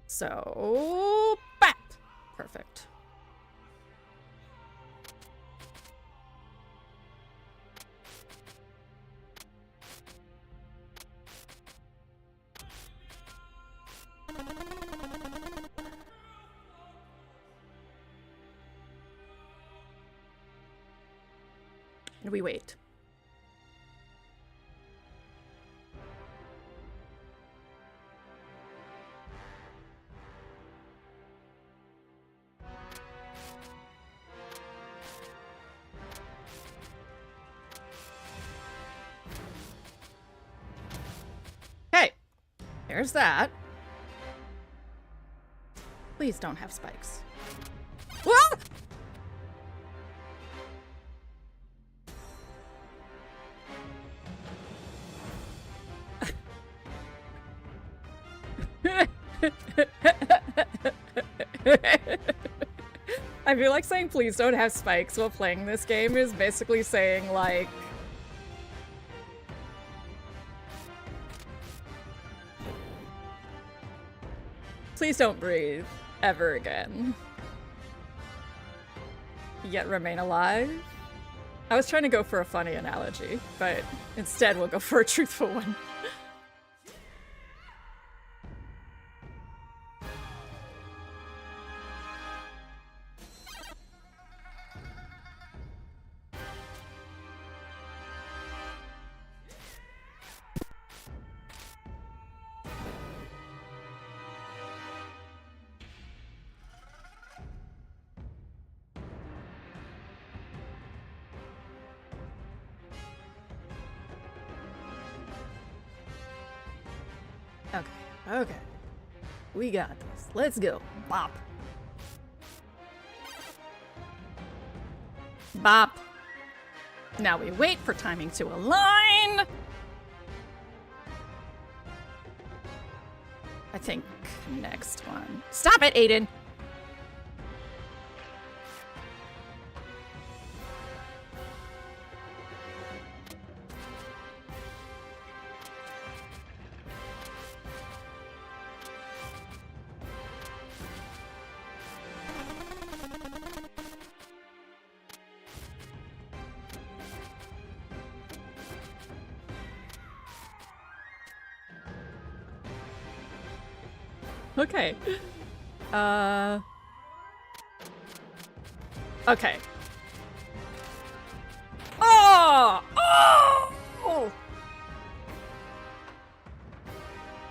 So, BAP! Perfect. And we wait. Okay, there's that. Please don't have spikes. Ah! I feel like saying please don't have spikes while playing this game is basically saying like please don't breathe ever again. Yet remain alive. I was trying to go for a funny analogy, but instead we'll go for a truthful one. Okay. We got this. Let's go. Bop. Bop. Now we wait for timing to align. I think next one. Stop it, Aiden. Okay. Okay. Oh! Oh!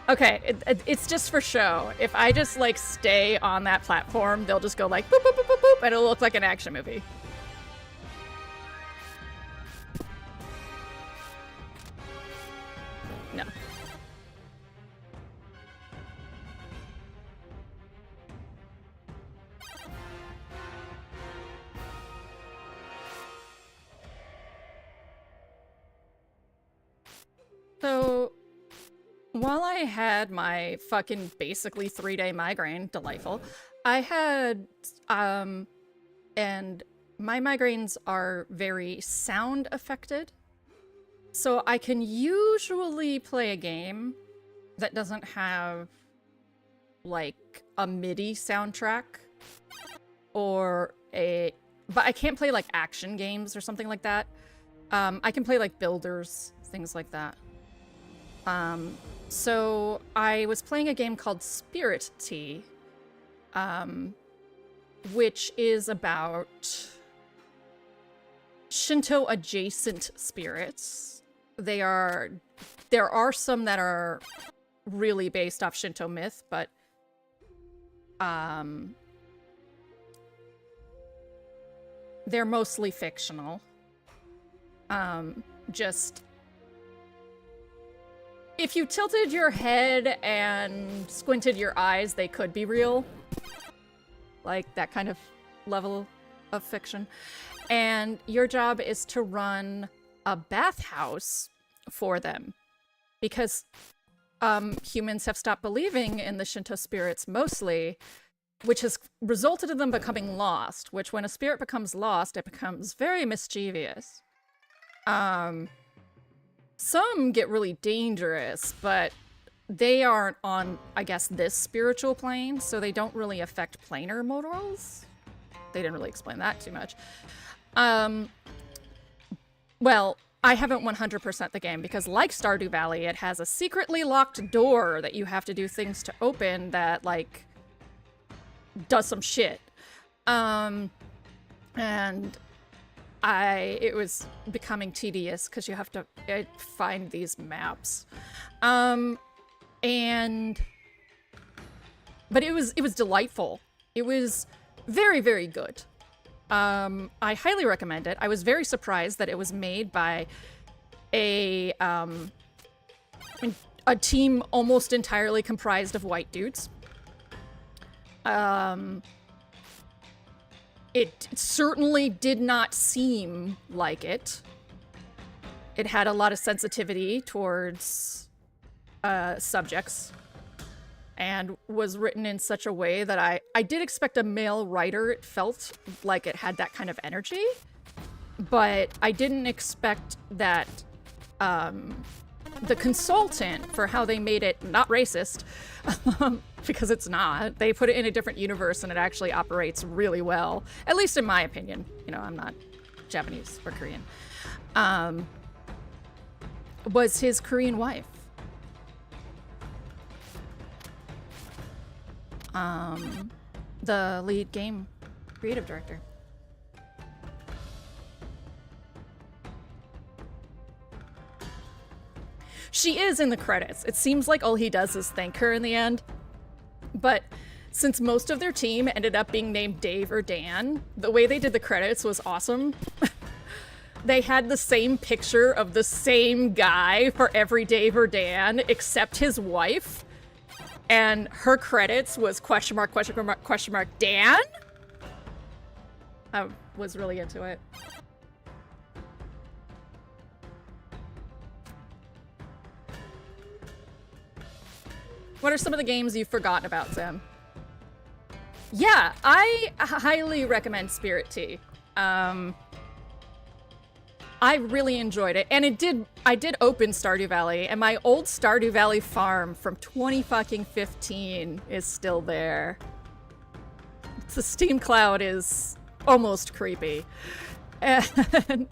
Okay, it's just for show. If I just, like, stay on that platform, they'll just go like, boop, boop, boop, boop, boop, and it'll look like an action movie. No. So, while I had my fucking basically 3-day migraine, delightful, I had, and my migraines are very sound affected. So I can usually play a game that doesn't have, like, a MIDI soundtrack or but I can't play, like, action games or something like that. I can play, like, builders, things like that. So I was playing a game called Spirit Tea, which is about Shinto adjacent spirits. There are some that are really based off Shinto myth, but they're mostly fictional. Just if you tilted your head and squinted your eyes, they could be real. Like that kind of level of fiction. And your job is to run a bathhouse for them. Because humans have stopped believing in the Shinto spirits mostly, which has resulted in them becoming lost, which when a spirit becomes lost, it becomes very mischievous. Some get really dangerous, but they aren't on, I guess, this spiritual plane, so they don't really affect planar mortals. They didn't really explain that too much. Well, I haven't 100% the game because, like Stardew Valley, it has a secretly locked door that you have to do things to open that, like, does some shit. And it was becoming tedious because you have to find these maps. But it was delightful. It was very, very good. I highly recommend it. I was very surprised that it was made by a team almost entirely comprised of white dudes. It certainly did not seem like it. It had a lot of sensitivity towards subjects and was written in such a way that I did expect a male writer. It felt like it had that kind of energy, but I didn't expect that the consultant for how they made it not racist, because it's not. They put it in a different universe and it actually operates really well, at least in my opinion. You know, I'm not Japanese or Korean. Was his Korean wife. The lead game creative director. She is in the credits. It seems like all he does is thank her in the end. But since most of their team ended up being named Dave or Dan, the way they did the credits was awesome. They had the same picture of the same guy for every Dave or Dan except his wife. And her credits was question mark, question mark, question mark, Dan? I was really into it. What are some of the games you've forgotten about, Zim? Yeah, I highly recommend Spirit Tea. I really enjoyed it, and I did open Stardew Valley, and my old Stardew Valley farm from 2015 is still there. The Steam Cloud is almost creepy. And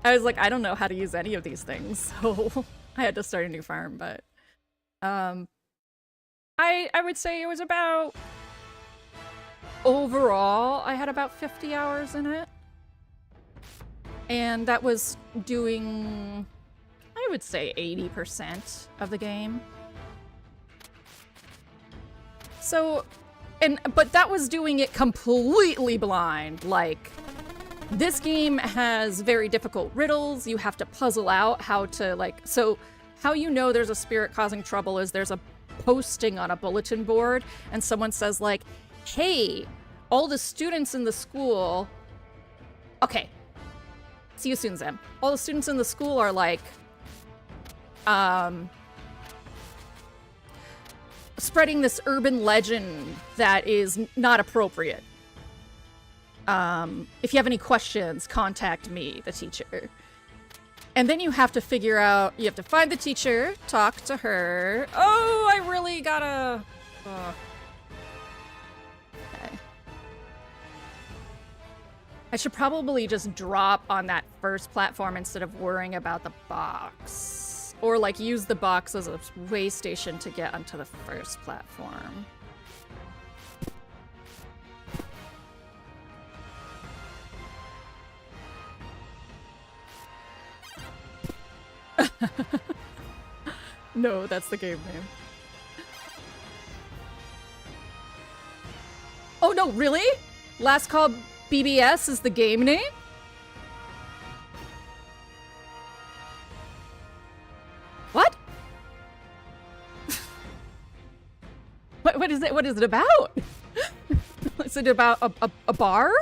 I was like, I don't know how to use any of these things, so I had to start a new farm, but I would say it was about... Overall, I had about 50 hours in it. And that was doing... I would say 80% of the game. So... But that was doing it completely blind. Like, this game has very difficult riddles. You have to puzzle out how to, like... So, how you know there's a spirit causing trouble is there's a posting on a bulletin board, and someone says, like, hey, all the students in the school... Okay. See you soon, Zem. All the students in the school are, like... spreading this urban legend that is not appropriate. If you have any questions, contact me, the teacher. And then you have to figure out, you have to find the teacher, talk to her. Oh, I really gotta... Okay. I should probably just drop on that first platform instead of worrying about the box. Or, like, use the box as a way station to get onto the first platform. No, that's the game name. Oh, no, really? Last Call BBS is the game name? What? What is it? What is it about? Is it about a bar?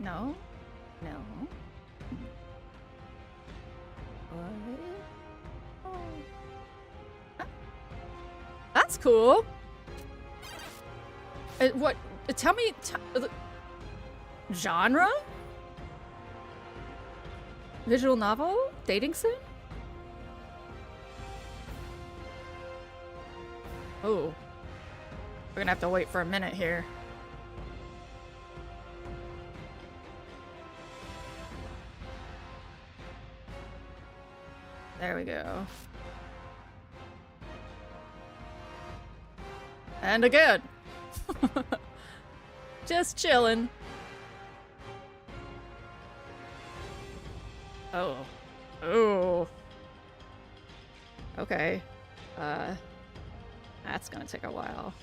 No. No. Oh. That's cool. What? Tell me. Genre? Visual novel? Dating sim? Oh. We're gonna have to wait for a minute here. There we go. And again. Just chilling. Oh. Oh. Okay. That's gonna take a while.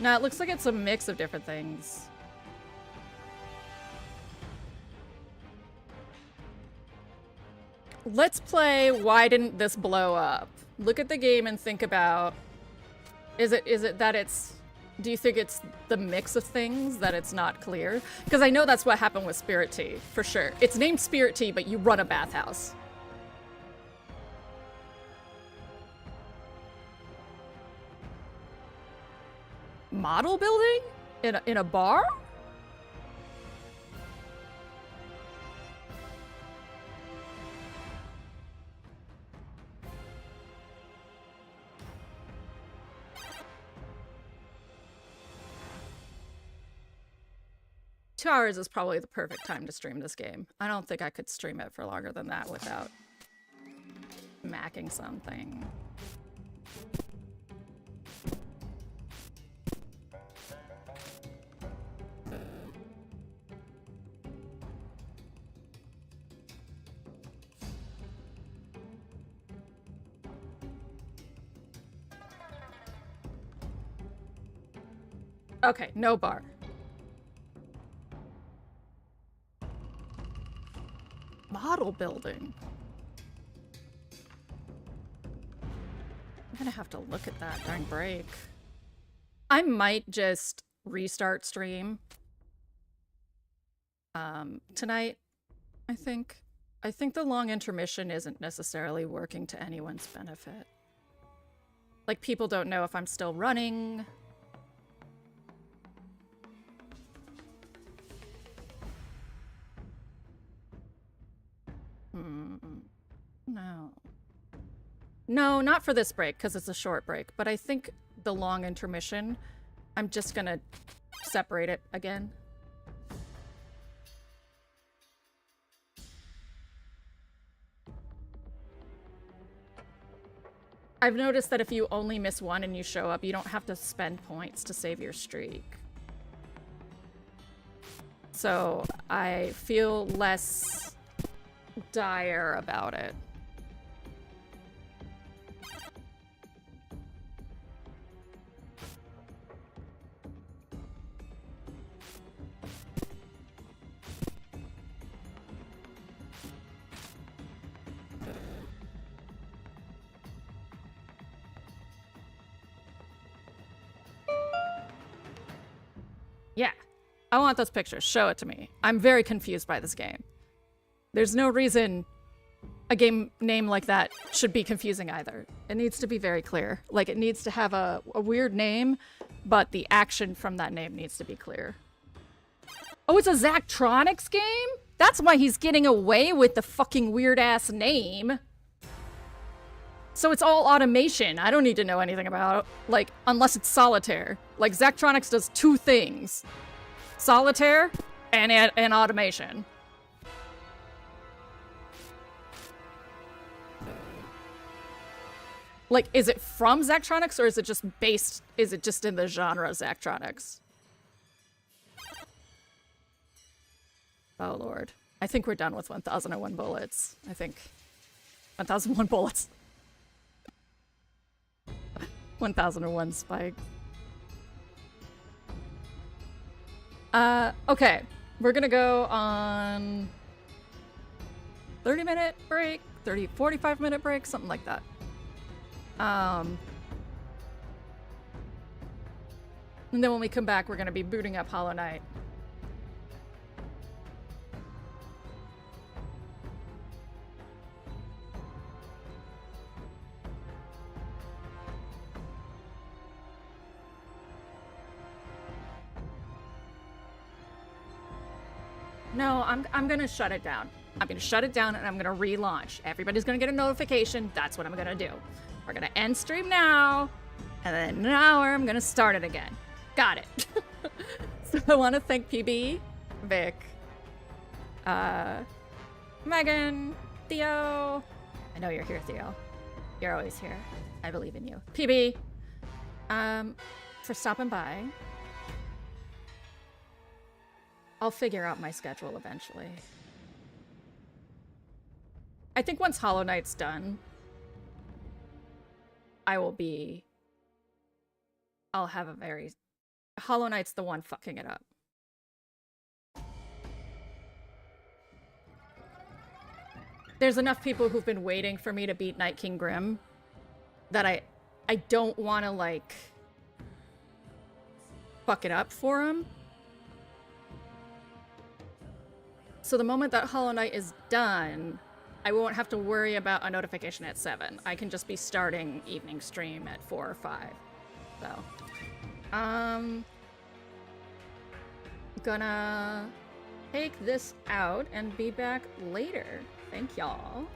No, it looks like it's a mix of different things. Let's play Why Didn't This Blow Up? Look at the game and think about, is it that it's, do you think it's the mix of things that it's not clear? Because I know that's what happened with Spirit Tea, for sure. It's named Spirit Tea, but you run a bathhouse. Model building? In a bar? Two hours is probably the perfect time to stream this game. I don't think I could stream it for longer than that without macking something. Okay, no bar. Model building. I'm gonna have to look at that during break. I might just restart stream tonight, I think. I think the long intermission isn't necessarily working to anyone's benefit. Like, people don't know if I'm still running. No. No, not for this break, because it's a short break. But I think the long intermission, I'm just gonna separate it again. I've noticed that if you only miss one and you show up, you don't have to spend points to save your streak. So I feel less dire about it. Yeah, I want those pictures. Show it to me. I'm very confused by this game. There's no reason a game name like that should be confusing either. It needs to be very clear. Like, it needs to have a weird name, but the action from that name needs to be clear. Oh, it's a Zachtronics game? That's why he's getting away with the fucking weird-ass name. So it's all automation. I don't need to know anything about, like, unless it's solitaire. Like, Zachtronics does two things. Solitaire and automation. Like, is it from Zachtronics or is it just based, is it just in the genre Zachtronics? Oh, Lord. I think we're done with 1001 Bullets. I think. 1001 Bullets. 1001 Spike. Okay. We're gonna go on 30-minute break, 45-minute break, something like that. And then when we come back, we're gonna be booting up Hollow Knight. No, I'm gonna shut it down. I'm gonna shut it down and I'm gonna relaunch. Everybody's gonna get a notification. That's what I'm gonna do. We're gonna end stream now, and then in an hour I'm gonna start it again. Got it. So I want to thank PB, Vic, Megan, Theo. I know you're here, Theo. You're always here. I believe in you. PB, for stopping by. I'll figure out my schedule eventually. I think once Hollow Knight's done, I'll have a very... Hollow Knight's the one fucking it up. There's enough people who've been waiting for me to beat Night King Grim that I don't want to, like, fuck it up for them. So the moment that Hollow Knight is done, I won't have to worry about a notification at 7. I can just be starting evening stream at 4 or 5. So, gonna take this out and be back later. Thank y'all.